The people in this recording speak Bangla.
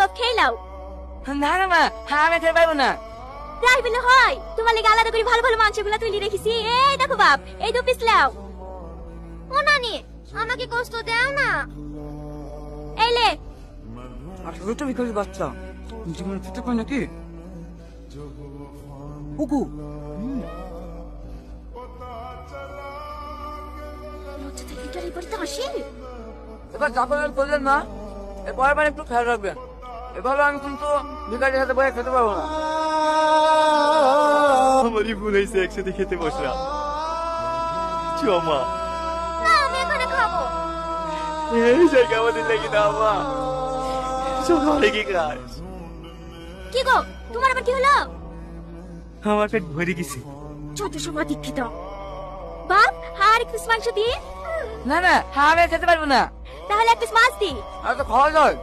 বাপ খেয়ে লাও। না না মা, আমি খেতে পারবো না। তাই বলে হয়? তোমার লেগে আলাদা করে ভালো ভালো মাংসগুলো তুলি রেখেছি। এই দেখো বাপ, এই 2 পিস লাও। ও নানি, আমাকে কষ্ট দাও না। এই লে। আসলে তো ভিখারি বাচ্চা, জীবন খেতে পায় নাকি? কুকু এবার যা করার করলেন না, এরপরের বার একটু খেয়াল রাখবেন। এভাবে আমি কিন্তু ভিখারির সাথে বসে খেতে পারবো না। আমারই ভুল হয়েছে, একসাথে খেতে বসলাম। চ মা, না আমি এখানে খাবো। এই জায়গা আমাদের লেগে দাও মা, সকালে কি খাস? কি গো, তোমার আবার কি হলো? আমার পেট ভরে গেছে। যত সময় দীক্ষিত বাপ, আর 1 পিস মাংস দিয়ে। না না, আমি খেতে পারবো না। তাহলে 1 পিস মাছ দি। আর তো খাওয়া যায়।